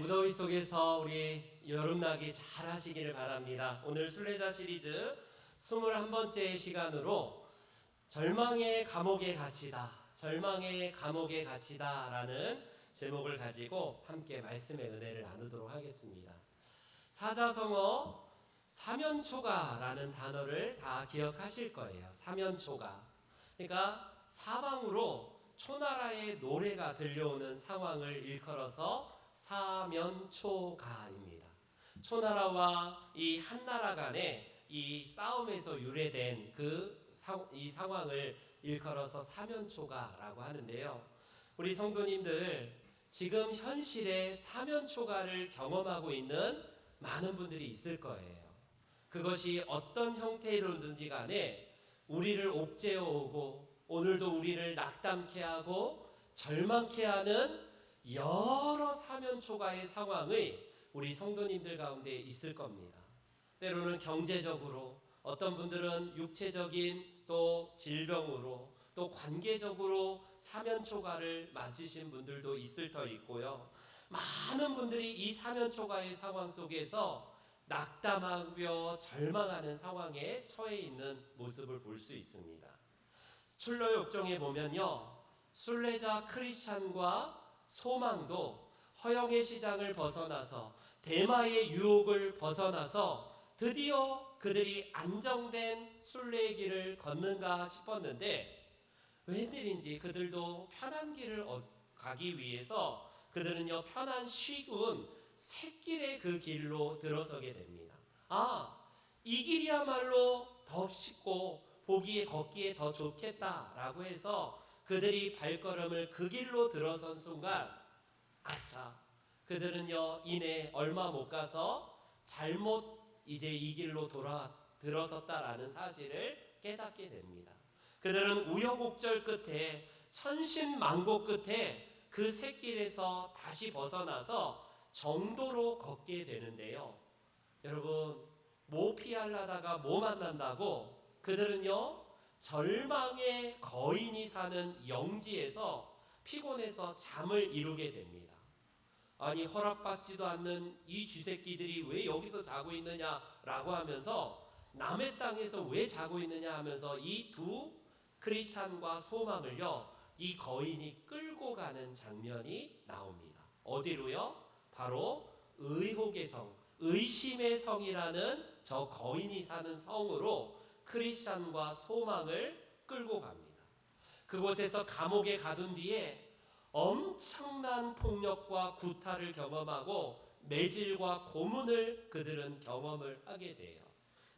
무더위 속에서 우리 여름나기 잘 하시기를 바랍니다. 오늘 순례자 시리즈 21번째 시간으로 절망의 감옥에 갇히다, 절망의 감옥에 갇히다 라는 제목을 가지고 함께 말씀의 은혜를 나누도록 하겠습니다. 사자성어 사면초가라는 단어를 다 기억하실 거예요. 사면초가. 그러니까 사방으로 초나라의 노래가 들려오는 상황을 일컬어서 사면초가입니다. 초나라와 이 한나라 간의 이 싸움에서 유래된 이 상황을 일컬어서 사면초가라고 하는데요. 우리 성도님들 지금 현실에 사면초가를 경험하고 있는 많은 분들이 있을 거예요. 그것이 어떤 형태로든지 간에 우리를 옥죄어 오고 오늘도 우리를 낙담케 하고 절망케 하는 여러 사면초가의 상황이 우리 성도님들 가운데 있을 겁니다. 때로는 경제적으로, 어떤 분들은 육체적인 또 질병으로, 또 관계적으로 사면초가를 맞으신 분들도 있을 터 있고요. 많은 분들이 이 사면초가의 상황 속에서 낙담하며 절망하는 상황에 처해 있는 모습을 볼 수 있습니다. 출애굽경에 보면요, 순례자 크리스찬과 소망도 허영의 시장을 벗어나서 대마의 유혹을 벗어나서 드디어 그들이 안정된 순례의 길을 걷는가 싶었는데 웬일인지 그들도 편한 길을 가기 위해서 그들은요 편한 쉬운 샛길의 그 길로 들어서게 됩니다. 이 길이야말로 더 쉽고 보기에 걷기에 더 좋겠다라고 해서 그들이 발걸음을 그 길로 들어선 순간 그들은요 이내 얼마 못 가서 잘못 이제 이 길로 들어섰다라는 사실을 깨닫게 됩니다. 그들은 우여곡절 끝에 천신만고 끝에 그 샛길에서 다시 벗어나서 정도로 걷게 되는데요. 여러분, 뭐 피하려다가 뭐 만난다고 그들은요 절망의 거인이 사는 영지에서 피곤해서 잠을 이루게 됩니다. 아니 허락받지도 않는 이 쥐새끼들이 왜 여기서 자고 있느냐라고 하면서 남의 땅에서 왜 자고 있느냐 하면서 이 두 크리스찬과 소망을요 이 거인이 끌고 가는 장면이 나옵니다. 어디로요? 바로 의혹의 성, 의심의 성이라는 저 거인이 사는 성으로 크리스찬과 소망을 끌고 갑니다. 그곳에서 감옥에 가둔 뒤에 엄청난 폭력과 구타를 경험하고 매질과 고문을 그들은 경험을 하게 돼요.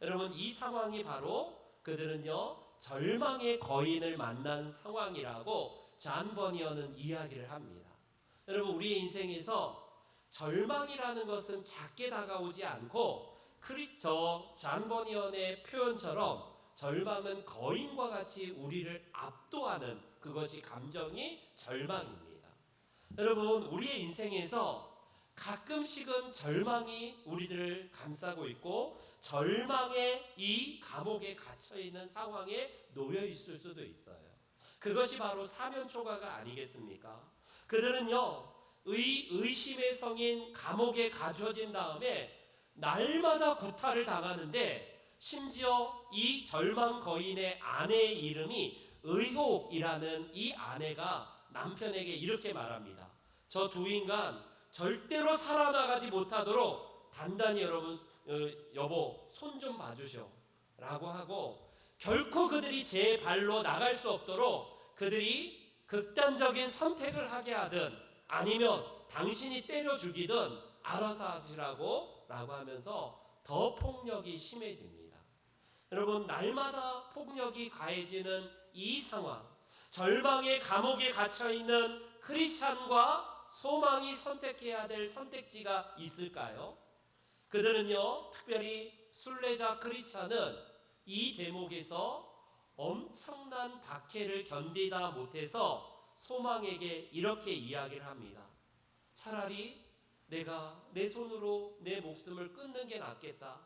여러분, 이 상황이 바로 그들은요 절망의 거인을 만난 상황이라고 잔 버니어는 이야기를 합니다. 여러분, 우리의 인생에서 절망이라는 것은 작게 다가오지 않고 잔 버니언의 표현처럼 절망은 거인과 같이 우리를 압도하는 그것이 감정이 절망입니다. 여러분, 우리의 인생에서 가끔씩은 절망이 우리들을 감싸고 있고 절망의 이 감옥에 갇혀있는 상황에 놓여 있을 수도 있어요. 그것이 바로 사면초가가 아니겠습니까? 그들은요 의심의 성인 감옥에 갇혀진 다음에 날마다 구타를 당하는데 심지어 이 절망 거인의 아내의 이름이 의혹이라는 이 아내가 남편에게 이렇게 말합니다. 저 두 인간 절대로 살아나가지 못하도록 단단히 여보 손 좀 봐주셔 라고 하고 결코 그들이 제 발로 나갈 수 없도록 그들이 극단적인 선택을 하게 하든 아니면 당신이 때려 죽이든 알아서 하시라고 하면서 더 폭력이 심해집니다. 여러분, 날마다 폭력이 가해지는 이 상황, 절망의 감옥에 갇혀있는 크리스찬과 소망이 선택해야 될 선택지가 있을까요? 그들은요 특별히 순례자 크리스찬은 이 대목에서 엄청난 박해를 견디다 못해서 소망에게 이렇게 이야기를 합니다. 차라리 내가 내 손으로 내 목숨을 끊는 게 낫겠다.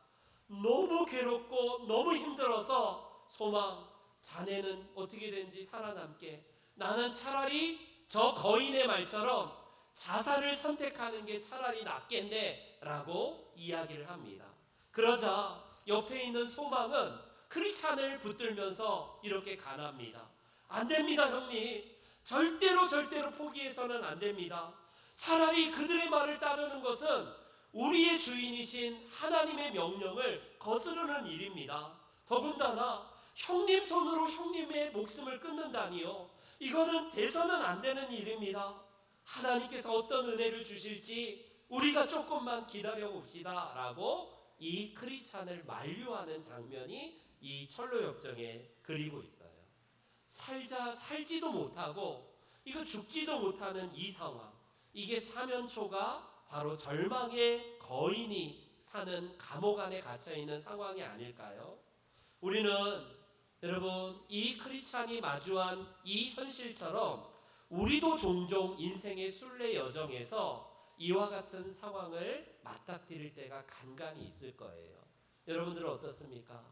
너무 괴롭고 너무 힘들어서 소망, 자네는 어떻게 된지 살아남게. 나는 차라리 저 거인의 말처럼 자살을 선택하는 게 차라리 낫겠네 라고 이야기를 합니다. 그러자 옆에 있는 소망은 크리스찬을 붙들면서 이렇게 간합니다. 안 됩니다, 형님. 절대로 포기해서는 안 됩니다. 차라리 그들의 말을 따르는 것은 우리의 주인이신 하나님의 명령을 거스르는 일입니다. 더군다나 형님 손으로 형님의 목숨을 끊는다니요. 이거는 돼서는 안 되는 일입니다. 하나님께서 어떤 은혜를 주실지 우리가 조금만 기다려 봅시다 라고 이 크리스찬을 만류하는 장면이 이 철로역정에 그리고 있어요. 살지도 못하고 이거 죽지도 못하는 이 상황, 이게 사면초가 바로 절망의 거인이 사는 감옥 안에 갇혀있는 상황이 아닐까요? 우리는 여러분 이 크리스찬이 마주한 이 현실처럼 우리도 종종 인생의 순례 여정에서 이와 같은 상황을 맞닥뜨릴 때가 간간히 있을 거예요. 여러분들은 어떻습니까?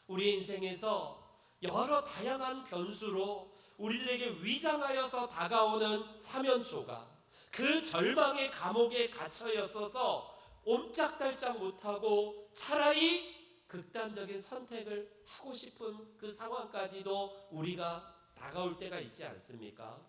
우리 인생에서 여러 다양한 변수로 우리들에게 위장하여서 다가오는 사면초가 그 절망의 감옥에 갇혀있어서 옴짝달짝 못하고 차라리 극단적인 선택을 하고 싶은 그 상황까지도 우리가 다가올 때가 있지 않습니까?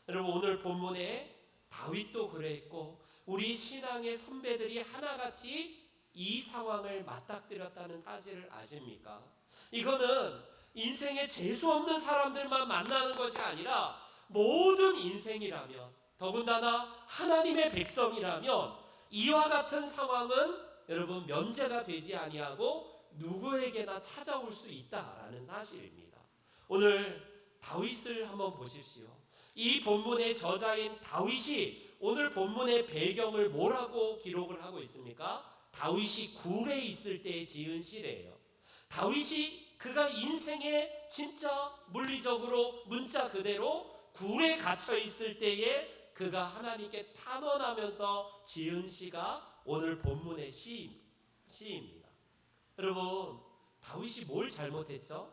여러분 오늘 본문에 다윗도 그랬고 우리 신앙의 선배들이 하나같이 이 상황을 맞닥뜨렸다는 사실을 아십니까? 이거는 인생에 재수없는 사람들만 만나는 것이 아니라 모든 인생이라면, 더군다나 하나님의 백성이라면 이와 같은 상황은 여러분 면제가 되지 아니하고 누구에게나 찾아올 수 있다라는 사실입니다. 오늘 다윗을 한번 보십시오. 이 본문의 저자인 다윗이 오늘 본문의 배경을 뭐라고 기록을 하고 있습니까? 다윗이 굴에 있을 때 지은 시래요. 다윗이 그가 인생에 진짜 물리적으로 문자 그대로 굴에 갇혀 있을 때에 그가 하나님께 탄원하면서 지은 시가 오늘 본문의 시입니다. 여러분 다윗이 뭘 잘못했죠?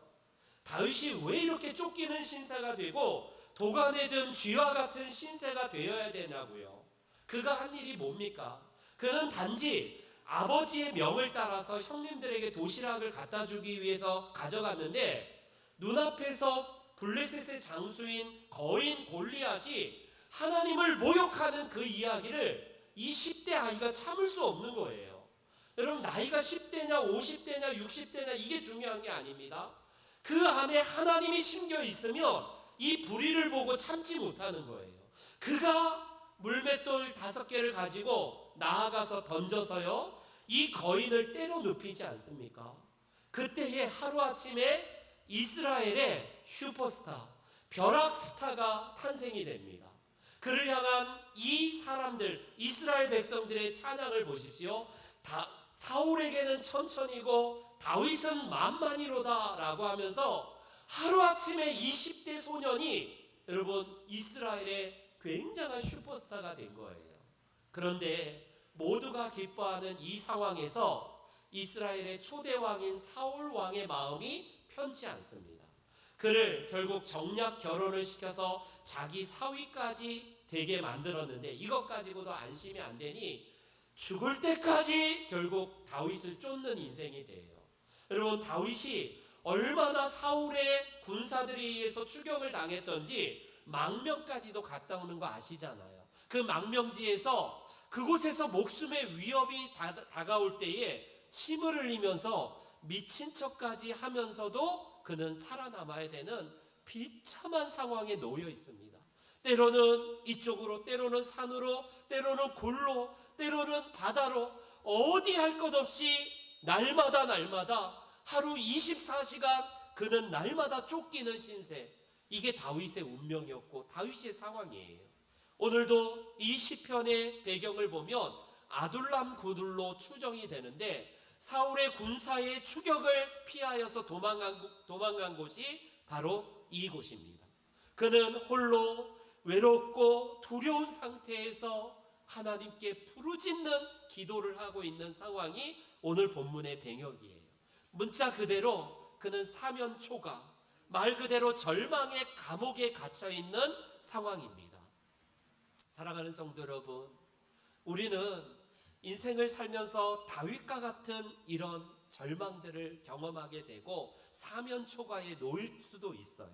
다윗이 왜 이렇게 쫓기는 신세가 되고 도간에 든 쥐와 같은 신세가 되어야 되냐고요. 그가 한 일이 뭡니까? 그는 단지 아버지의 명을 따라서 형님들에게 도시락을 갖다 주기 위해서 가져갔는데 눈앞에서 블레셋의 장수인 거인 골리앗이 하나님을 모욕하는 그 이야기를 이 10대 아이가 참을 수 없는 거예요. 여러분 나이가 10대냐 50대냐 60대냐 이게 중요한 게 아닙니다. 그 안에 하나님이 심겨 있으면 이 불의를 보고 참지 못하는 거예요. 그가 물맷돌 5개를 가지고 나아가서 던져서요 이 거인을 때려 눕히지 않습니까? 그때에 하루아침에 이스라엘의 슈퍼스타 벼락스타가 탄생이 됩니다. 그를 향한 이 사람들 이스라엘 백성들의 찬양을 보십시오. 사울에게는 천천히고 다윗은 만만이로다 라고 하면서 하루아침에 20대 소년이 여러분 이스라엘의 굉장한 슈퍼스타가 된 거예요. 그런데 모두가 기뻐하는 이 상황에서 이스라엘의 초대왕인 사울 왕의 마음이 편치 않습니다. 그를 결국 정략 결혼을 시켜서 자기 사위까지 되게 만들었는데 이것 가지고도 안심이 안 되니 죽을 때까지 결국 다윗을 쫓는 인생이 돼요. 여러분 다윗이 얼마나 사울의 군사들에 의해서 추격을 당했던지 망명까지도 갔다 오는 거 아시잖아요. 그 망명지에서 그곳에서 목숨의 위협이 다가올 때에 침을 흘리면서 미친 척까지 하면서도 그는 살아남아야 되는 비참한 상황에 놓여 있습니다. 때로는 이쪽으로, 때로는 산으로, 때로는 굴로, 때로는 바다로 어디 할 것 없이 날마다 하루 24시간 그는 날마다 쫓기는 신세. 이게 다윗의 운명이었고 다윗의 상황이에요. 오늘도 이 시편의 배경을 보면 아둘람 굴로 추정이 되는데 사울의 군사의 추격을 피하여서 도망간 곳이 바로 이곳입니다. 그는 홀로 외롭고 두려운 상태에서 하나님께 부르짖는 기도를 하고 있는 상황이 오늘 본문의 배경이에요. 문자 그대로 그는 사면초가 말 그대로 절망의 감옥에 갇혀 있는 상황입니다. 사랑하는 성도 여러분, 우리는 인생을 살면서 다윗과 같은 이런 절망들을 경험하게 되고 사면 초가에 놓일 수도 있어요.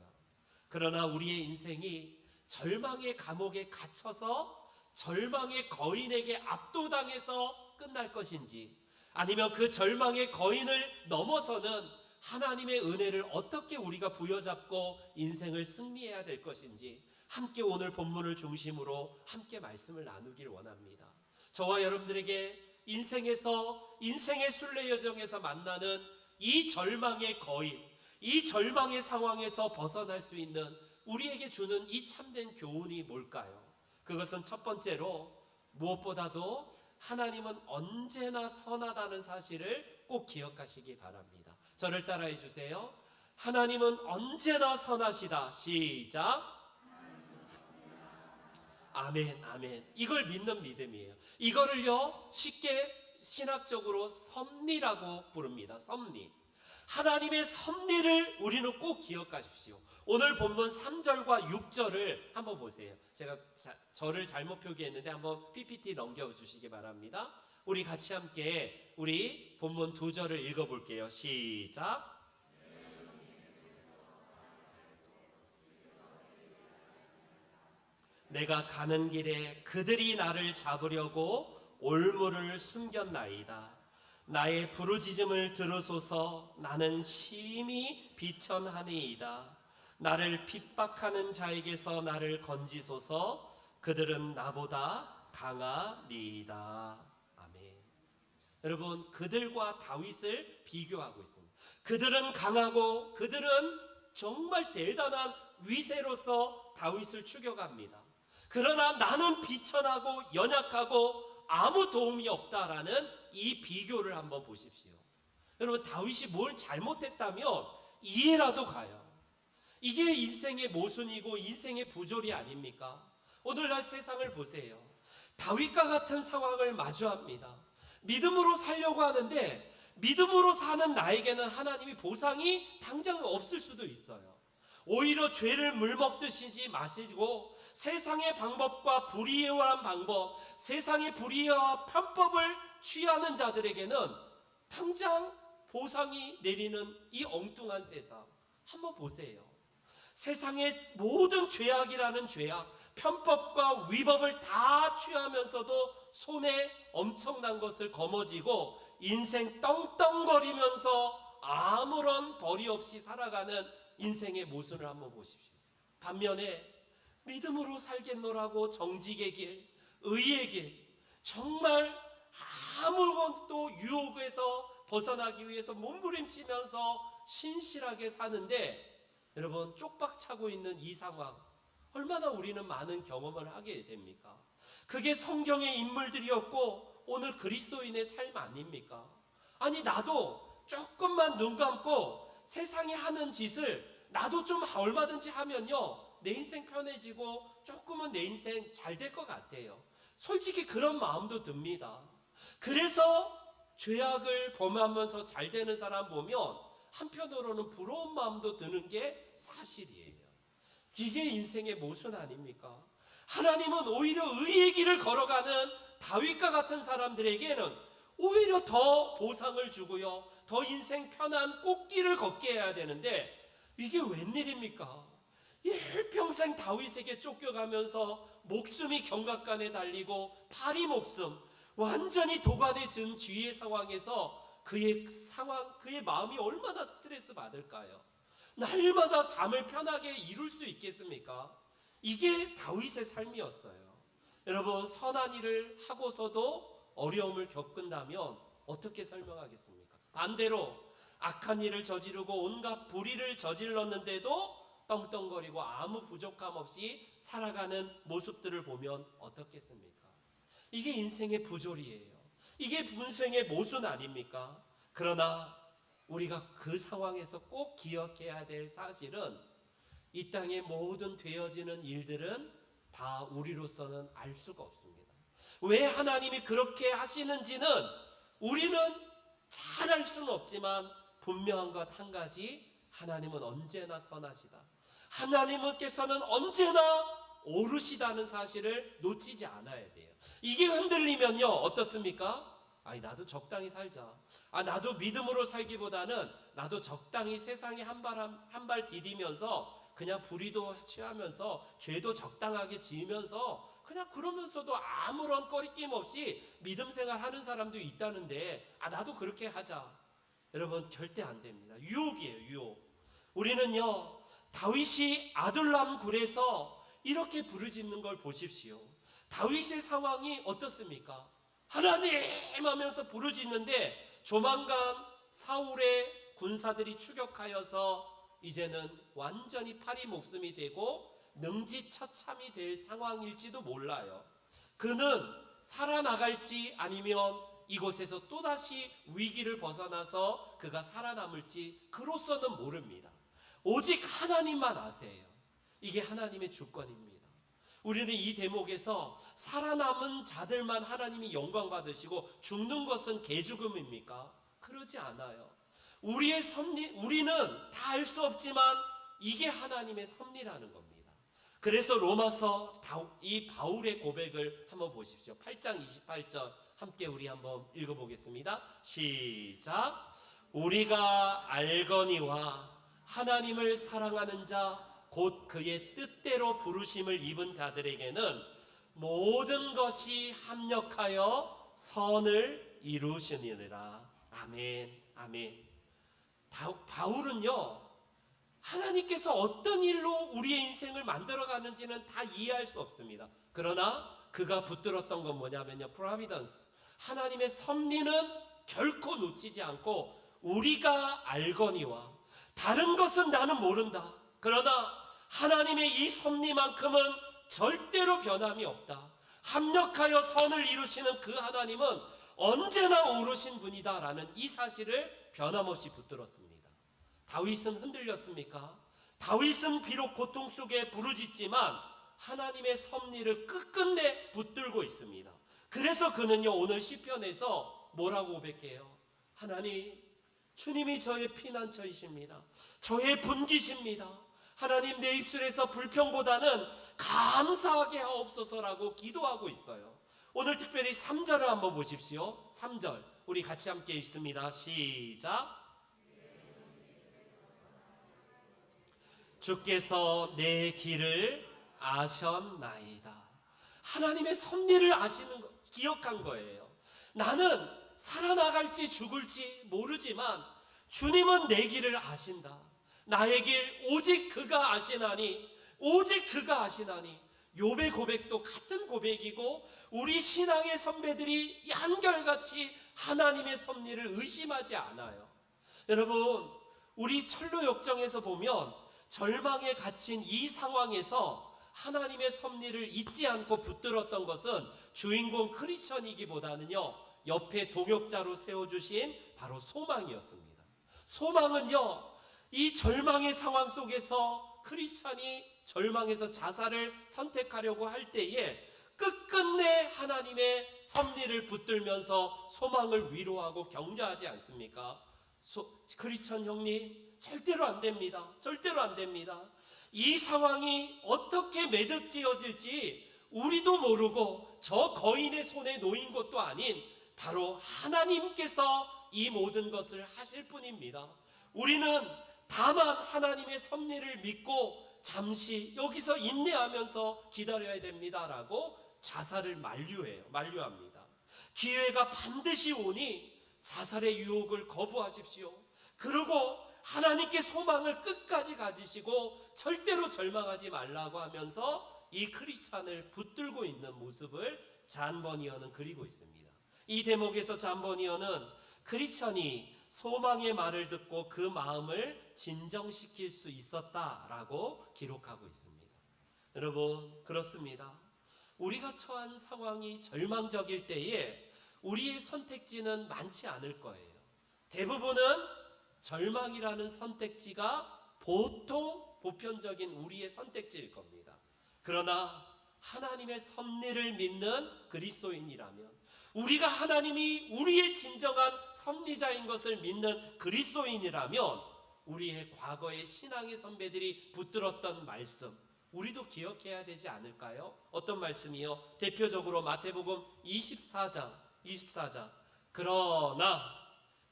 그러나 우리의 인생이 절망의 감옥에 갇혀서 절망의 거인에게 압도당해서 끝날 것인지, 아니면 그 절망의 거인을 넘어서는 하나님의 은혜를 어떻게 우리가 부여잡고 인생을 승리해야 될 것인지, 함께 오늘 본문을 중심으로 함께 말씀을 나누길 원합니다. 저와 여러분들에게 인생에서, 인생의 순례 여정에서 만나는 이 절망의 거인, 이 절망의 상황에서 벗어날 수 있는, 우리에게 주는 이 참된 교훈이 뭘까요? 그것은 첫 번째로, 무엇보다도 하나님은 언제나 선하다는 사실을 꼭 기억하시기 바랍니다. 저를 따라해 주세요. 하나님은 언제나 선하시다. 시작. 아멘, 아멘. 이걸 믿는 믿음이에요. 이거를요, 쉽게 신학적으로 섭리라고 부릅니다. 섭리. 하나님의 섭리를 우리는 꼭 기억하십시오. 오늘 본문 3절과 6절을 한번 보세요. 제가 저를 잘못 표기했는데 한번 PPT 넘겨주시기 바랍니다. 우리 같이 함께 우리 본문 2절을 읽어볼게요. 시작. 내가 가는 길에 그들이 나를 잡으려고 올무를 숨겼나이다. 나의 부르짖음을 들으소서. 나는 심히 비천하니이다. 나를 핍박하는 자에게서 나를 건지소서. 그들은 나보다 강하니이다. 아멘. 여러분, 그들과 다윗을 비교하고 있습니다. 그들은 강하고 그들은 정말 대단한 위세로서 다윗을 추격합니다. 그러나 나는 비천하고 연약하고 아무 도움이 없다라는 이 비교를 한번 보십시오. 여러분, 다윗이 뭘 잘못했다면 이해라도 가요. 이게 인생의 모순이고 인생의 부조리 아닙니까? 오늘날 세상을 보세요. 다윗과 같은 상황을 마주합니다. 믿음으로 살려고 하는데 믿음으로 사는 나에게는 하나님이 보상이 당장 없을 수도 있어요. 오히려 죄를 물먹듯이 마시고 세상의 방법과 불의한 방법, 세상의 불의와 편법을 취하는 자들에게는 당장 보상이 내리는 이 엉뚱한 세상 한번 보세요. 세상의 모든 죄악이라는 죄악, 편법과 위법을 다 취하면서도 손에 엄청난 것을 거머쥐고 인생 떵떵거리면서 아무런 벌이 없이 살아가는 인생의 모순을 한번 보십시오. 반면에 믿음으로 살겠노라고 정직의 길, 의의 길, 정말 아무것도 유혹에서 벗어나기 위해서 몸부림치면서 신실하게 사는데, 여러분, 쪽박차고 있는 이 상황 얼마나 우리는 많은 경험을 하게 됩니까? 그게 성경의 인물들이었고 오늘 그리스도인의 삶 아닙니까? 아니, 나도 조금만 눈 감고 세상이 하는 짓을 나도 좀 얼마든지 하면요, 내 인생 편해지고 조금은 내 인생 잘 될 것 같아요. 솔직히 그런 마음도 듭니다. 그래서 죄악을 범하면서 잘 되는 사람 보면 한편으로는 부러운 마음도 드는 게 사실이에요. 이게 인생의 모순 아닙니까? 하나님은 오히려 의의 길을 걸어가는 다윗과 같은 사람들에게는 오히려 더 보상을 주고요, 더 인생 편한 꽃길을 걷게 해야 되는데 이게 웬일입니까? 일평생 다윗에게 쫓겨가면서 목숨이 경각간에 달리고 파리 목숨, 완전히 도가내진 쥐의 상황에서 그의 마음이 얼마나 스트레스 받을까요? 날마다 잠을 편하게 이룰 수 있겠습니까? 이게 다윗의 삶이었어요. 여러분, 선한 일을 하고서도 어려움을 겪는다면 어떻게 설명하겠습니까? 반대로 악한 일을 저지르고 온갖 불의를 저질렀는데도 떵떵거리고 아무 부족함 없이 살아가는 모습들을 보면 어떻겠습니까? 이게 인생의 부조리예요. 이게 인생의 모순 아닙니까? 그러나 우리가 그 상황에서 꼭 기억해야 될 사실은 이 땅의 모든 되어지는 일들은 다 우리로서는 알 수가 없습니다. 왜 하나님이 그렇게 하시는지는 우리는 잘 알 수는 없지만 분명한 것 한 가지, 하나님은 언제나 선하시다. 하나님께서는 언제나 오르시다는 사실을 놓치지 않아야 돼요. 이게 흔들리면요 어떻습니까? 아니 나도 적당히 살자. 나도 믿음으로 살기보다는 나도 적당히 세상에 한 발 디디면서 그냥 불의도 취하면서 죄도 적당하게 지으면서 그냥 그러면서도 아무런 꺼리낌 없이 믿음 생활하는 사람도 있다는데 나도 그렇게 하자. 여러분 절대 안 됩니다. 유혹이에요, 유혹. 우리는요 다윗이 아둘람 굴에서 이렇게 부르짖는 걸 보십시오. 다윗의 상황이 어떻습니까? 하나님 하면서 부르짖는데 조만간 사울의 군사들이 추격하여서 이제는 완전히 파리 목숨이 되고 능지처참이 될 상황일지도 몰라요. 그는 살아나갈지 아니면 이곳에서 또다시 위기를 벗어나서 그가 살아남을지 그로서는 모릅니다. 오직 하나님만 아세요. 이게 하나님의 주권입니다. 우리는 이 대목에서 살아남은 자들만 하나님이 영광 받으시고 죽는 것은 개죽음입니까? 그러지 않아요. 우리의 섭리, 우리는 다 알 수 없지만 이게 하나님의 섭리라는 겁니다. 그래서 로마서 이 바울의 고백을 한번 보십시오. 8장 28절 함께 우리 한번 읽어보겠습니다. 시작. 우리가 알거니와 하나님을 사랑하는 자 곧 그의 뜻대로 부르심을 입은 자들에게는 모든 것이 합력하여 선을 이루시느니라. 아멘, 아멘. 바울은요 하나님께서 어떤 일로 우리의 인생을 만들어가는지는 다 이해할 수 없습니다. 그러나 그가 붙들었던 건 뭐냐면요, providence, 하나님의 섭리는 결코 놓치지 않고 우리가 알거니와 다른 것은 나는 모른다. 그러나 하나님의 이 섭리만큼은 절대로 변함이 없다. 합력하여 선을 이루시는 그 하나님은 언제나 오르신 분이다라는 이 사실을 변함없이 붙들었습니다. 다윗은 흔들렸습니까? 다윗은 비록 고통 속에 부르짖지만 하나님의 섭리를 끝끝내 붙들고 있습니다. 그래서 그는요 오늘 시편에서 뭐라고 고백해요? 하나님, 주님이 저의 피난처이십니다. 저의 분기십니다. 하나님, 내 입술에서 불평보다는 감사하게 하옵소서라고 기도하고 있어요. 오늘 특별히 3절을 한번 보십시오. 3절 우리 같이 함께 읽습니다. 시작. 주께서 내 길을 아셨나이다. 하나님의 섭리를 아시는 거, 기억한 거예요. 나는 살아나갈지 죽을지 모르지만 주님은 내 길을 아신다. 나의 길 오직 그가 아시나니, 오직 그가 아시나니. 욥의 고백도 같은 고백이고 우리 신앙의 선배들이 한결같이 하나님의 섭리를 의심하지 않아요. 여러분, 우리 철로 역정에서 보면 절망에 갇힌 이 상황에서 하나님의 섭리를 잊지 않고 붙들었던 것은 주인공 크리스천이기보다는요 옆에 동역자로 세워주신 바로 소망이었습니다. 소망은요 이 절망의 상황 속에서 크리스천이 절망에서 자살을 선택하려고 할 때에 끝끝내 하나님의 섭리를 붙들면서 소망을 위로하고 격려하지 않습니까? 크리스천 형님, 절대로 안 됩니다. 절대로 안 됩니다. 이 상황이 어떻게 매듭지어질지 우리도 모르고 저 거인의 손에 놓인 것도 아닌 바로 하나님께서 이 모든 것을 하실 뿐입니다. 우리는 다만 하나님의 섭리를 믿고 잠시 여기서 인내하면서 기다려야 됩니다라고 자살을 만류합니다. 기회가 반드시 오니 자살의 유혹을 거부하십시오. 그리고 하나님께 소망을 끝까지 가지시고 절대로 절망하지 말라고 하면서 이 크리스찬을 붙들고 있는 모습을 잔 버니어는 그리고 있습니다. 이 대목에서 잔 버니어는 크리스찬이 소망의 말을 듣고 그 마음을 진정시킬 수 있었다라고 기록하고 있습니다. 여러분, 그렇습니다. 우리가 처한 상황이 절망적일 때에 우리의 선택지는 많지 않을 거예요. 대부분은 절망이라는 선택지가 보편적인 우리의 선택지일 겁니다. 그러나 하나님의 섭리를 믿는 그리스도인이라면, 우리가 하나님이 우리의 진정한 섭리자인 것을 믿는 그리스도인이라면 우리의 과거의 신앙의 선배들이 붙들었던 말씀, 우리도 기억해야 되지 않을까요? 어떤 말씀이요? 대표적으로 마태복음 24장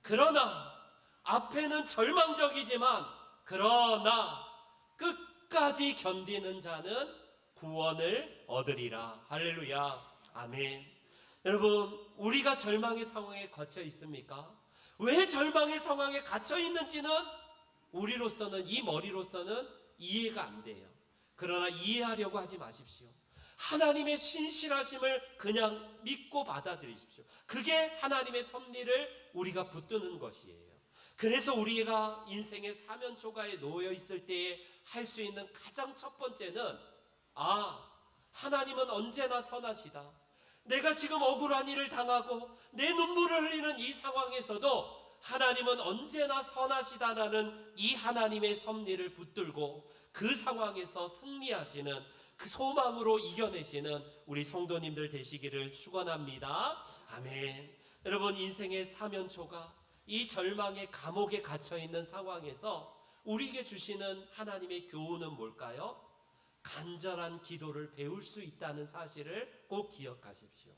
그러나 앞에는 절망적이지만 그러나 끝까지 견디는 자는 구원을 얻으리라. 할렐루야. 아멘. 여러분, 우리가 절망의 상황에 갇혀 있습니까? 왜 절망의 상황에 갇혀 있는지는 우리로서는, 이 머리로서는 이해가 안 돼요. 그러나 이해하려고 하지 마십시오. 하나님의 신실하심을 그냥 믿고 받아들이십시오. 그게 하나님의 섭리를 우리가 붙드는 것이에요. 그래서 우리가 인생의 사면초가에 놓여 있을 때에 할 수 있는 가장 첫 번째는, 하나님은 언제나 선하시다. 내가 지금 억울한 일을 당하고 내 눈물을 흘리는 이 상황에서도 하나님은 언제나 선하시다라는 이 하나님의 섭리를 붙들고 그 상황에서 승리하시는, 그 소망으로 이겨내시는 우리 성도님들 되시기를 축원합니다. 아멘. 여러분, 인생의 사면초가, 이 절망의 감옥에 갇혀있는 상황에서 우리에게 주시는 하나님의 교훈은 뭘까요? 간절한 기도를 배울 수 있다는 사실을 꼭 기억하십시오.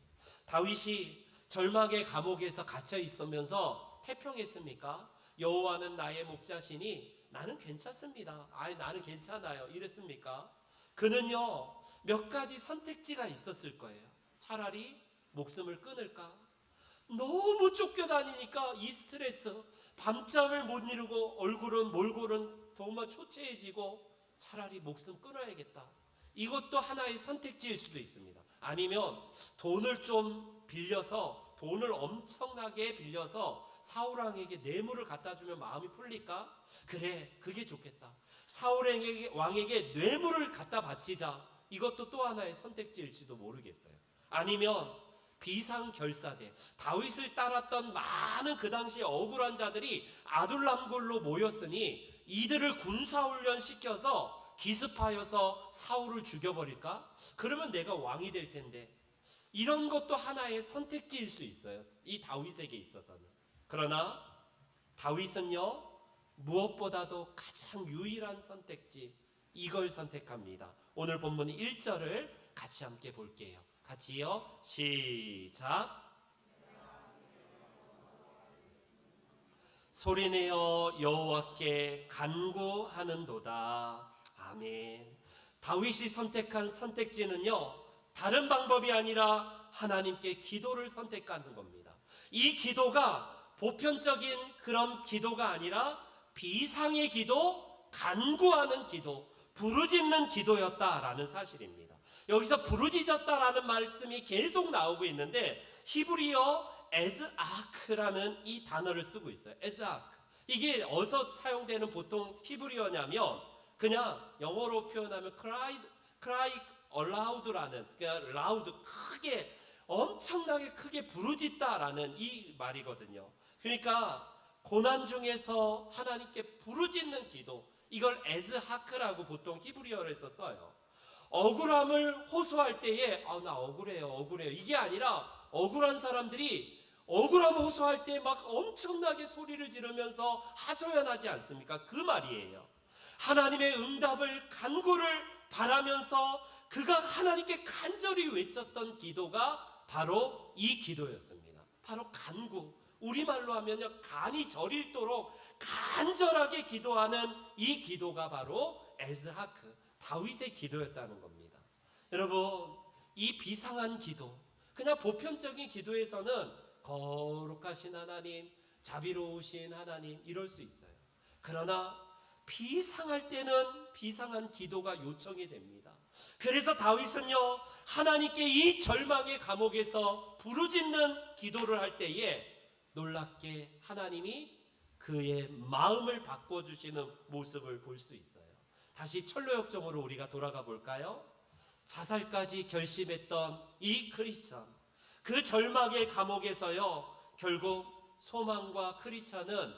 다윗이 절망의 감옥에서 갇혀 있으면서 태평했습니까? 여호와는 나의 목자시니 나는 괜찮습니다. 나는 괜찮아요. 이랬습니까? 그는요, 몇 가지 선택지가 있었을 거예요. 차라리 목숨을 끊을까? 너무 쫓겨다니니까 이 스트레스, 밤잠을 못 이루고 몰골은 정말 초췌해지고 차라리 목숨 끊어야겠다. 이것도 하나의 선택지일 수도 있습니다. 아니면 돈을 좀 빌려서, 돈을 엄청나게 빌려서 사울 왕에게 뇌물을 갖다 주면 마음이 풀릴까? 그래, 그게 좋겠다. 사울 왕에게 뇌물을 갖다 바치자. 이것도 또 하나의 선택지일지도 모르겠어요. 아니면 비상결사대, 다윗을 따랐던 많은 그 당시에 억울한 자들이 아둘람굴로 모였으니 이들을 군사훈련 시켜서 기습하여서 사울을 죽여버릴까? 그러면 내가 왕이 될 텐데. 이런 것도 하나의 선택지일 수 있어요, 이 다윗에게 있어서는. 그러나 다윗은요, 무엇보다도 가장 유일한 선택지, 이걸 선택합니다. 오늘 본문 1절을 같이 함께 볼게요. 같이요, 시작. 소리내어 여호와께 간구하는도다. 아멘. 다윗이 선택한 선택지는요, 다른 방법이 아니라 하나님께 기도를 선택하는 겁니다. 이 기도가 보편적인 그런 기도가 아니라 비상의 기도, 간구하는 기도, 부르짖는 기도였다라는 사실입니다. 여기서 부르짖었다라는 말씀이 계속 나오고 있는데 히브리어 에즈아크라는 이 단어를 쓰고 있어요. 에즈아크. 이게 어디서 사용되는 보통 히브리어냐면, 그냥 영어로 표현하면 cry aloud라는, 그러니까 loud, 크게, 엄청나게 크게 부르짖다라는 이 말이거든요. 그러니까 고난 중에서 하나님께 부르짖는 기도, 이걸 에즈하크라고 보통 히브리어에서 써요. 억울함을 호소할 때에 나 억울해요 이게 아니라, 억울한 사람들이 억울함 호소할 때 막 엄청나게 소리를 지르면서 하소연하지 않습니까? 그 말이에요. 하나님의 응답을, 간구를 바라면서 그가 하나님께 간절히 외쳤던 기도가 바로 이 기도였습니다. 바로 간구, 우리말로 하면요, 간이 저릴도록 간절하게 기도하는 이 기도가 바로 에즈하크, 다윗의 기도였다는 겁니다. 여러분, 이 비상한 기도, 그냥 보편적인 기도에서는 거룩하신 하나님, 자비로우신 하나님, 이럴 수 있어요. 그러나 비상할 때는 비상한 기도가 요청이 됩니다. 그래서 다윗은요, 하나님께 이 절망의 감옥에서 부르짖는 기도를 할 때에 놀랍게 하나님이 그의 마음을 바꿔주시는 모습을 볼 수 있어요. 다시 철로역정으로 우리가 돌아가 볼까요? 자살까지 결심했던 이 크리스찬, 그 절망의 감옥에서요, 결국 소망과 크리스찬은,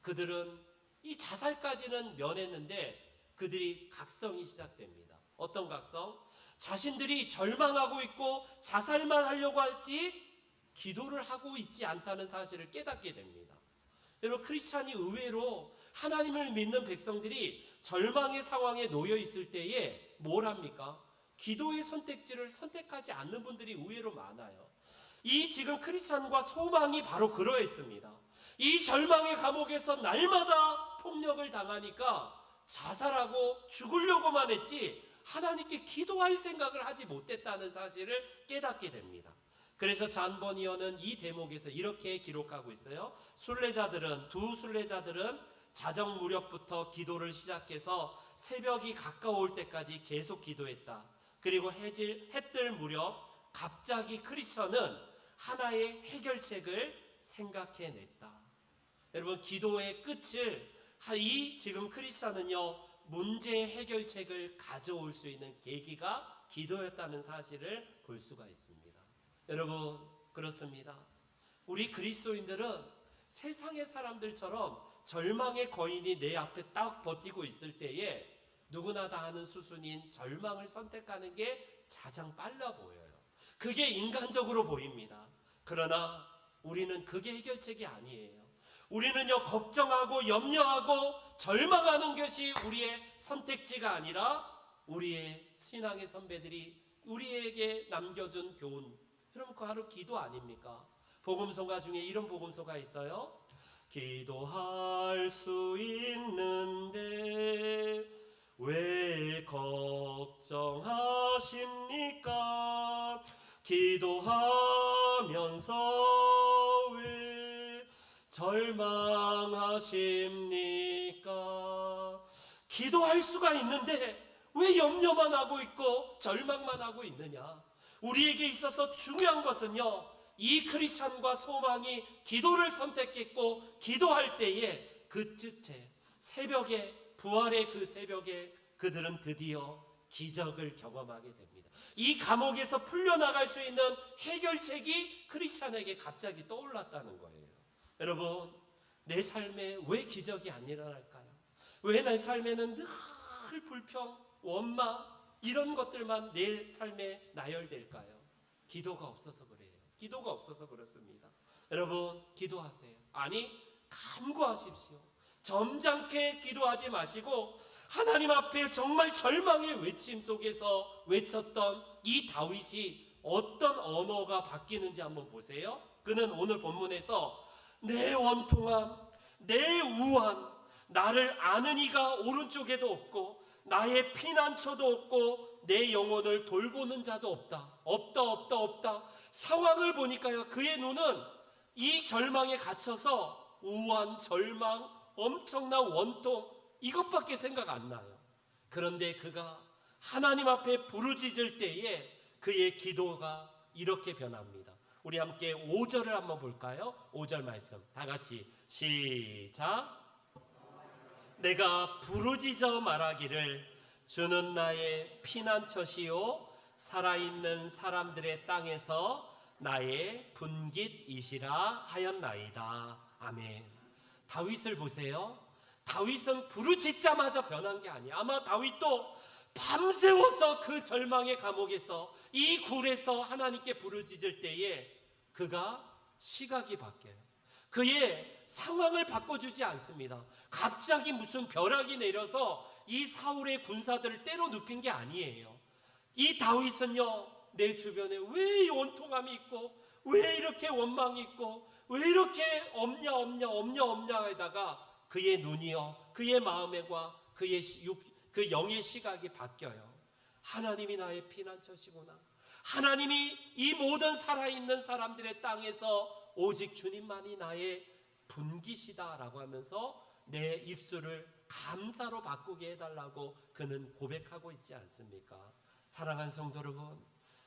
그들은 이 자살까지는 면했는데 그들이 각성이 시작됩니다. 어떤 각성? 자신들이 절망하고 있고 자살만 하려고 할지 기도를 하고 있지 않다는 사실을 깨닫게 됩니다. 여러분, 크리스찬이 의외로 하나님을 믿는 백성들이 절망의 상황에 놓여 있을 때에 뭘 합니까? 기도의 선택지를 선택하지 않는 분들이 의외로 많아요. 이 지금 크리스찬과 소망이 바로 그러했습니다. 이 절망의 감옥에서 날마다 폭력을 당하니까 자살하고 죽으려고만 했지 하나님께 기도할 생각을 하지 못했다는 사실을 깨닫게 됩니다. 그래서 잔 버니어는 이 대목에서 이렇게 기록하고 있어요. 두 순례자들은 자정 무렵부터 기도를 시작해서 새벽이 가까울 때까지 계속 기도했다. 그리고 해 뜰 무렵 갑자기 크리스천은 하나의 해결책을 생각해냈다. 여러분, 기도의 끝을 이 지금 크리스천은요, 문제의 해결책을 가져올 수 있는 계기가 기도였다는 사실을 볼 수가 있습니다. 여러분, 그렇습니다. 우리 그리스도인들은 세상의 사람들처럼 절망의 거인이 내 앞에 딱 버티고 있을 때에 누구나 다 하는 수순인 절망을 선택하는 게 가장 빨라 보여요. 그게 인간적으로 보입니다. 그러나 우리는 그게 해결책이 아니에요. 우리는요, 걱정하고 염려하고 절망하는 것이 우리의 선택지가 아니라 우리의 신앙의 선배들이 우리에게 남겨준 교훈. 여러분, 그 바로 기도 아닙니까? 복음서가 중에 이런 복음서가 있어요. 기도할 수 있는데 왜 걱정하십니까? 기도하면서 왜 절망하십니까? 기도할 수가 있는데 왜 염려만 하고 있고 절망만 하고 있느냐? 우리에게 있어서 중요한 것은요, 이 크리스찬과 소망이 기도를 선택했고 기도할 때에 그 쯤에 새벽에, 부활의 그 새벽에 그들은 드디어 기적을 경험하게 됩니다. 이 감옥에서 풀려나갈 수 있는 해결책이 크리스찬에게 갑자기 떠올랐다는 거예요. 여러분, 내 삶에 왜 기적이 안 일어날까요? 왜 내 삶에는 늘 불평, 원망 이런 것들만 내 삶에 나열될까요? 기도가 없어서 그래요. 기도가 없어서 그렇습니다. 여러분, 기도하세요. 아니, 간구하십시오. 점잖게 기도하지 마시고 하나님 앞에 정말 절망의 외침 속에서 외쳤던 이 다윗이 어떤 언어가 바뀌는지 한번 보세요. 그는 오늘 본문에서 내 원통함, 내 우환, 나를 아는 이가 오른쪽에도 없고 나의 피난처도 없고 내 영혼을 돌보는 자도 없다. 없다. 상황을 보니까요, 그의 눈은 이 절망에 갇혀서 우환, 절망, 엄청난 원통 이것밖에 생각 안 나요. 그런데 그가 하나님 앞에 부르짖을 때에 그의 기도가 이렇게 변합니다. 우리 함께 5절을 한번 볼까요? 5절 말씀 다 같이 시작. 내가 부르짖어 말하기를 주는 나의 피난처시요 살아있는 사람들의 땅에서 나의 분깃이시라 하였나이다. 아멘. 다윗을 보세요. 다윗은 부르짖자마자 변한 게 아니에요. 아마 다윗도 밤새워서 그 절망의 감옥에서 이 굴에서 하나님께 부르짖을 때에 그가 시각이 바뀌어요. 그의 상황을 바꿔주지 않습니다. 갑자기 무슨 벼락이 내려서 이 사울의 군사들을 때려 눕힌 게 아니에요. 이 다윗은요, 내 주변에 왜 원통함이 있고 왜 이렇게 원망이 있고 왜 이렇게 없냐 하다가 그의 눈이요, 그의 마음과 그 영의 시각이 바뀌어요. 하나님이 나의 피난처시구나. 하나님이 이 모든 살아있는 사람들의 땅에서 오직 주님만이 나의 분깃이다라고 하면서 내 입술을 감사로 바꾸게 해달라고 그는 고백하고 있지 않습니까? 사랑하는 성도 여러분,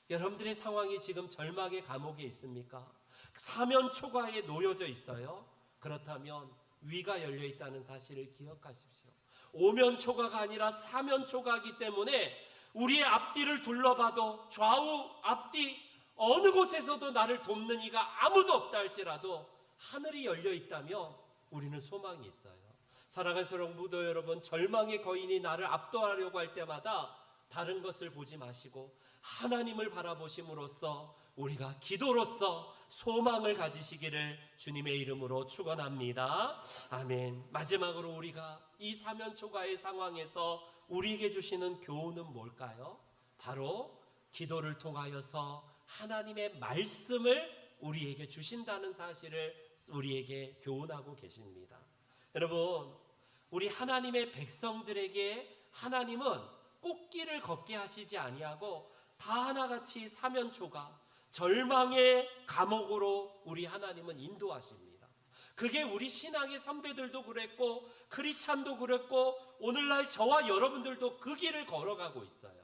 여러분들의 상황이 지금 절망의 감옥에 있습니까? 사면 초과에 놓여져 있어요? 그렇다면 위가 열려 있다는 사실을 기억하십시오. 오면 초과가 아니라 사면 초과이기 때문에 우리의 앞뒤를 둘러봐도 좌우 앞뒤 어느 곳에서도 나를 돕는 이가 아무도 없다 할지라도 하늘이 열려 있다면 우리는 소망이 있어요. 사랑하는 성도 여러분, 절망의 거인이 나를 압도하려고 할 때마다 다른 것을 보지 마시고 하나님을 바라보심으로써 우리가 기도로서 소망을 가지시기를 주님의 이름으로 축원합니다. 아멘. 마지막으로 우리가 이 사면초가의 상황에서 우리에게 주시는 교훈은 뭘까요? 바로 기도를 통하여서 하나님의 말씀을 우리에게 주신다는 사실을 우리에게 교훈하고 계십니다. 여러분, 우리 하나님의 백성들에게 하나님은 꽃길을 걷게 하시지 아니하고 다 하나같이 사면초가 절망의 감옥으로 우리 하나님은 인도하십니다. 그게 우리 신앙의 선배들도 그랬고 크리스찬도 그랬고 오늘날 저와 여러분들도 그 길을 걸어가고 있어요.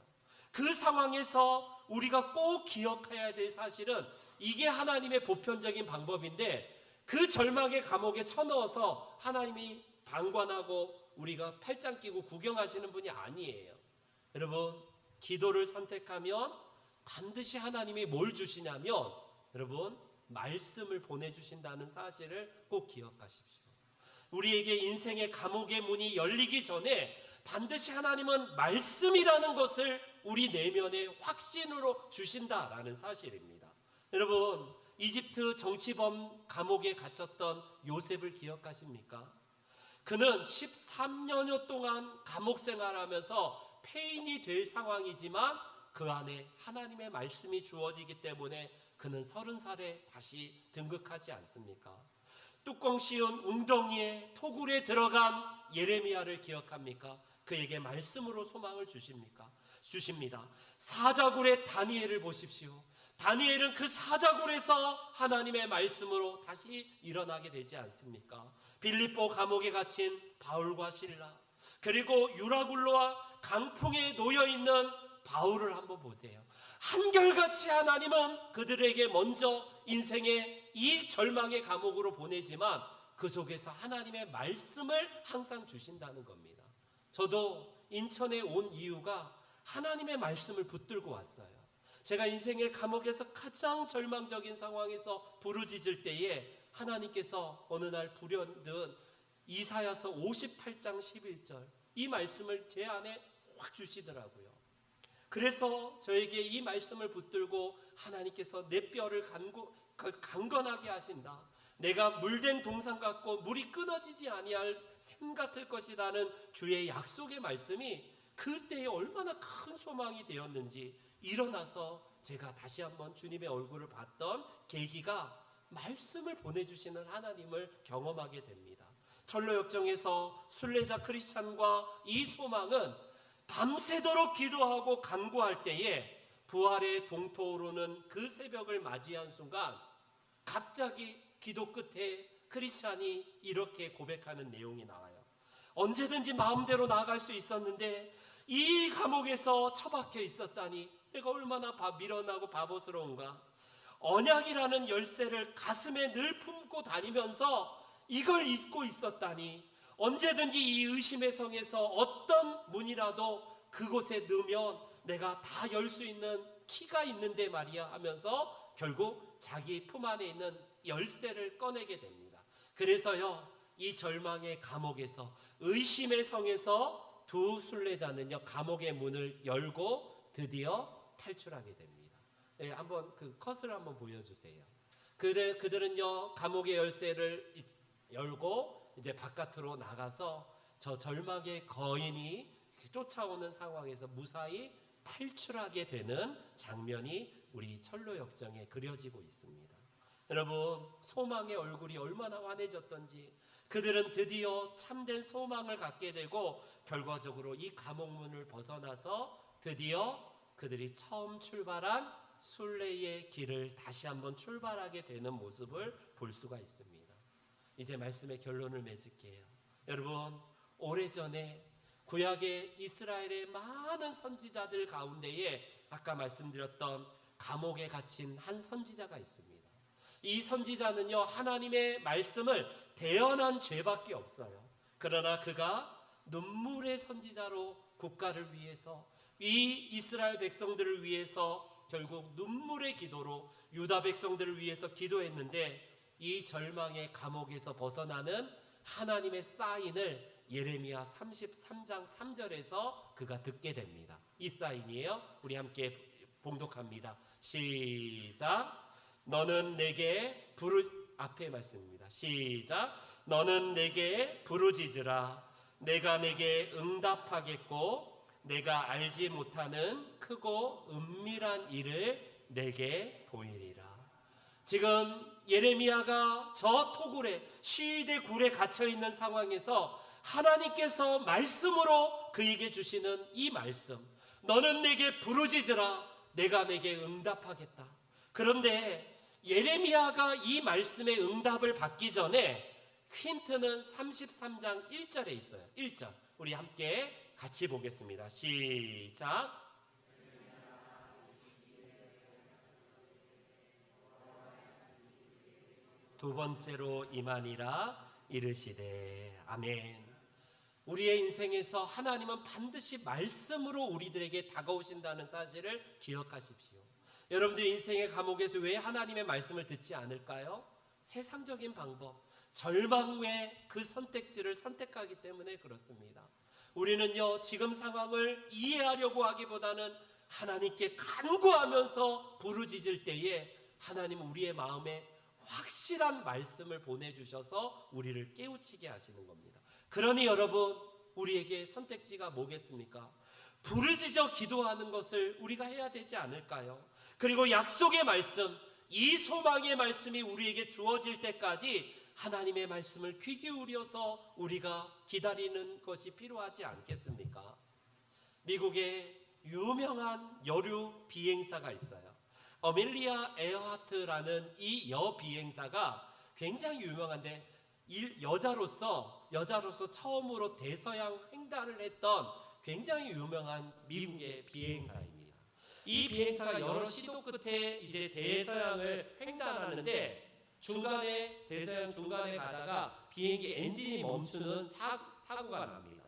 그 상황에서 우리가 꼭 기억해야 될 사실은 이게 하나님의 보편적인 방법인데 그 절망의 감옥에 쳐넣어서 하나님이 방관하고 우리가 팔짱 끼고 구경하시는 분이 아니에요. 여러분, 기도를 선택하면 반드시 하나님이 뭘 주시냐면 여러분, 말씀을 보내주신다는 사실을 꼭 기억하십시오. 우리에게 인생의 감옥의 문이 열리기 전에 반드시 하나님은 말씀이라는 것을 우리 내면에 확신으로 주신다라는 사실입니다. 여러분, 이집트 정치범 감옥에 갇혔던 요셉을 기억하십니까? 그는 13년여 동안 감옥 생활하면서 폐인이 될 상황이지만 그 안에 하나님의 말씀이 주어지기 때문에 그는 30살에 다시 등극하지 않습니까? 뚜껑 씌운 웅덩이에 토굴에 들어간 예레미야를 기억합니까? 그에게 말씀으로 소망을 주십니까? 주십니다. 사자굴의 다니엘을 보십시오. 다니엘은 그 사자굴에서 하나님의 말씀으로 다시 일어나게 되지 않습니까? 빌립보 감옥에 갇힌 바울과 실라, 그리고 유라굴로와 강풍에 놓여있는 바울을 한번 보세요. 한결같이 하나님은 그들에게 먼저 인생의 이 절망의 감옥으로 보내지만 그 속에서 하나님의 말씀을 항상 주신다는 겁니다. 저도 인천에 온 이유가 하나님의 말씀을 붙들고 왔어요. 제가 인생의 감옥에서 가장 절망적인 상황에서 부르짖을 때에 하나님께서 어느 날 불현듯 이사야서 58장 11절 이 말씀을 제 안에 확 주시더라고요. 그래서 저에게 이 말씀을 붙들고 하나님께서 내 뼈를 강건하게 하신다. 내가 물된 동산 같고 물이 끊어지지 아니할 샘 같을 것이라는 주의 약속의 말씀이 그때에 얼마나 큰 소망이 되었는지 일어나서 제가 다시 한번 주님의 얼굴을 봤던 계기가 말씀을 보내주시는 하나님을 경험하게 됩니다. 철로역정에서 순례자 크리스찬과 이 소망은 밤새도록 기도하고 간구할 때에 부활의 동토오르는 그 새벽을 맞이한 순간 갑자기 기도 끝에 크리스찬이 이렇게 고백하는 내용이 나와요. 언제든지 마음대로 나아갈 수 있었는데 이 감옥에서 처박혀 있었다니 내가 얼마나 미련하고 바보스러운가. 언약이라는 열쇠를 가슴에 늘 품고 다니면서 이걸 잊고 있었다니 언제든지 이 의심의 성에서 어떤 문이라도 그곳에 넣으면 내가 다 열 수 있는 키가 있는데 말이야 하면서 결국 자기 품 안에 있는 열쇠를 꺼내게 됩니다. 그래서요, 이 절망의 감옥에서 의심의 성에서 두 순례자는요 감옥의 문을 열고 드디어 탈출하게 됩니다. 네, 한번 그 컷을 한번 보여주세요. 그들은요 감옥의 열쇠를 열고 이제 바깥으로 나가서 저 절망의 거인이 쫓아오는 상황에서 무사히 탈출하게 되는 장면이 우리 철로역정에 그려지고 있습니다. 여러분, 소망의 얼굴이 얼마나 환해졌던지 그들은 드디어 참된 소망을 갖게 되고 결과적으로 이 감옥문을 벗어나서 드디어 그들이 처음 출발한 순례의 길을 다시 한번 출발하게 되는 모습을 볼 수가 있습니다. 이제 말씀의 결론을 맺을게요. 여러분, 오래전에 구약의 이스라엘의 많은 선지자들 가운데에 아까 말씀드렸던 감옥에 갇힌 한 선지자가 있습니다. 이 선지자는요 하나님의 말씀을 대언한 죄밖에 없어요. 그러나 그가 눈물의 선지자로 국가를 위해서 이 이스라엘 백성들을 위해서 결국 눈물의 기도로 유다 백성들을 위해서 기도했는데 이 절망의 감옥에서 벗어나는 하나님의 사인을 예레미야 33장 3절에서 그가 듣게 됩니다. 이 사인이에요. 우리 함께 봉독합니다. 시작. 너는 내게 앞에 말씀입니다. 시작. 너는 내게 부르짖으라. 내가 내게 응답하겠고 내가 알지 못하는 크고 은밀한 일을 내게 보이리라. 지금 예레미야가 저 토굴에 시대 굴에 갇혀 있는 상황에서 하나님께서 말씀으로 그에게 주시는 이 말씀, 너는 내게 부르짖으라 내가 내게 응답하겠다. 그런데 예레미야가 이 말씀의 응답을 받기 전에 힌트는 33장 1절에 있어요. 1절 우리 함께 같이 보겠습니다. 시작. 두 번째로 임하니라 이르시되. 아멘. 우리의 인생에서 하나님은 반드시 말씀으로 우리들에게 다가오신다는 사실을 기억하십시오. 여러분들 인생의 감옥에서 왜 하나님의 말씀을 듣지 않을까요? 세상적인 방법, 절망 외에 그 선택지를 선택하기 때문에 그렇습니다. 우리는요, 지금 상황을 이해하려고 하기보다는 하나님께 간구하면서 부르짖을 때에 하나님은 우리의 마음에 확실한 말씀을 보내주셔서 우리를 깨우치게 하시는 겁니다. 그러니 여러분, 우리에게 선택지가 뭐겠습니까? 부르짖어 기도하는 것을 우리가 해야 되지 않을까요? 그리고 약속의 말씀, 이 소망의 말씀이 우리에게 주어질 때까지 하나님의 말씀을 귀 기울여서 우리가 기다리는 것이 필요하지 않겠습니까? 미국의 유명한 여류 비행사가 있어요. 어밀리아 에어하트라는 이 여비행사가 굉장히 유명한데 여자로서 처음으로 대서양 횡단을 했던 굉장히 유명한 미국의 비행사입니다. 이 비행사가 여러 시도 끝에 이제 대서양을 횡단하는데 중간에 대서양 중간에 가다가 비행기 엔진이 멈추는 사고가 납니다.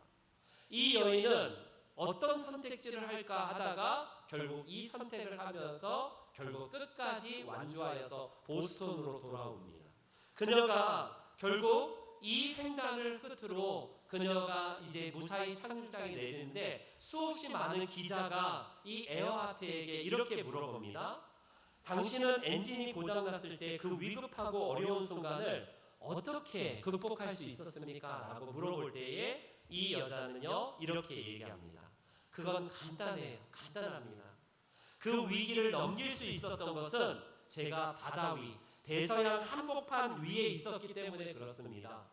이 여인은 어떤 선택지를 할까 하다가 결국 이 선택을 하면서 결국 끝까지 완주하여서 보스턴으로 돌아옵니다. 그녀가 결국 이 횡단을 끝으로 그녀가 이제 무사히 착륙장에 내리는데 수없이 많은 기자가 이 에어하트에게 이렇게 물어봅니다. 당신은 엔진이 고장났을 때 그 위급하고 어려운 순간을 어떻게 극복할 수 있었습니까? 라고 물어볼 때에 이 여자는요 이렇게 얘기합니다. 그건 간단해요. 간단합니다. 그 위기를 넘길 수 있었던 것은 제가 바다 위, 대서양 한복판 위에 있었기 때문에 그렇습니다.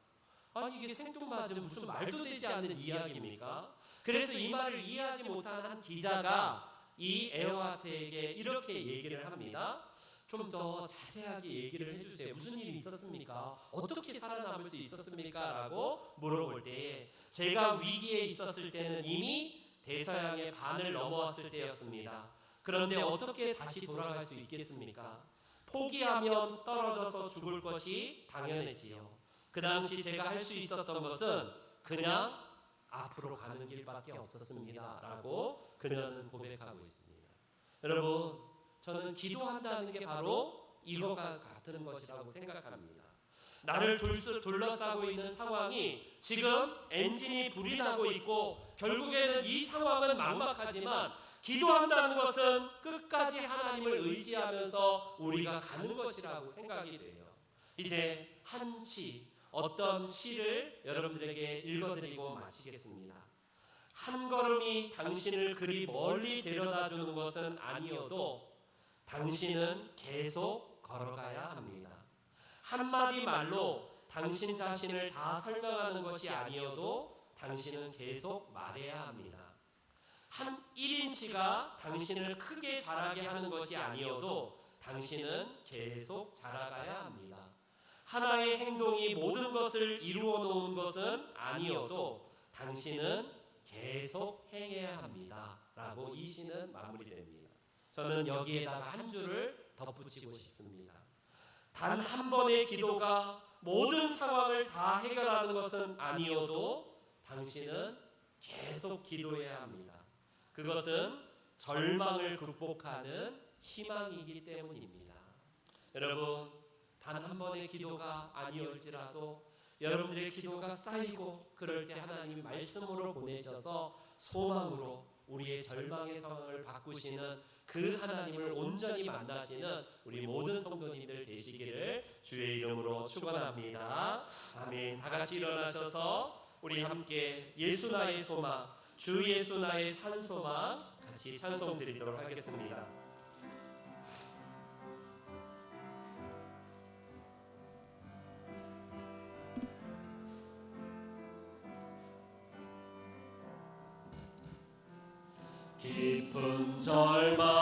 아니 이게 생뚱맞은 무슨 말도 되지 않는 이야기입니까? 그래서 이 말을 이해하지 못한 한 기자가 이 에어하트에게 이렇게 얘기를 합니다. 좀 더 자세하게 얘기를 해주세요. 무슨 일이 있었습니까? 어떻게 살아남을 수 있었습니까? 라고 물어볼 때에 제가 위기에 있었을 때는 이미 대서양의 반을 넘어왔을 때였습니다. 그런데 어떻게 다시 돌아갈 수 있겠습니까? 포기하면 떨어져서 죽을 것이 당연했지요. 그 당시 제가 할 수 있었던 것은 그냥 앞으로 가는 길밖에 없었습니다. 라고 그녀는 고백하고 있습니다. 여러분, 저는 기도한다는 게 바로 이것과 같은 것이라고 생각합니다. 나를 둘러싸고 있는 상황이 지금 엔진이 불이 나고 있고 결국에는 이 상황은 막막하지만 기도한다는 것은 끝까지 하나님을 의지하면서 우리가 가는 것이라고 생각이 돼요. 이제 한 시, 어떤 시를 여러분들에게 읽어드리고 마치겠습니다. 한 걸음이 당신을 그리 멀리 데려다 주는 것은 아니어도 당신은 계속 걸어가야 합니다. 한마디 말로 당신 자신을 다 설명하는 것이 아니어도 당신은 계속 말해야 합니다. 한 1인치가 당신을 크게 자라게 하는 것이 아니어도 당신은 계속 자라가야 합니다. 하나의 행동이 모든 것을 이루어 놓은 것은 아니어도 당신은 계속 행해야 합니다. 라고 이 시는 마무리됩니다. 저는 여기에다가 한 줄을 덧붙이고 싶습니다. 단 한 번의 기도가 모든 상황을 다 해결하는 것은 아니어도 당신은 계속 기도해야 합니다. 그것은 절망을 극복하는 희망이기 때문입니다. 여러분, 단 한 번의 기도가 아니올지라도 여러분들의 기도가 쌓이고 그럴 때 하나님이 말씀으로 보내셔서 소망으로 우리의 절망의 상황을 바꾸시는 그 하나님을 온전히 만나시는 우리 모든 성도님들 되시기를 주의 이름으로 축원합니다. 아멘. 다 같이 일어나셔서 우리 함께 예수 나의 소망, 주 예수 나의 산소망 같이 찬송 드리도록 하겠습니다. 깊은 절망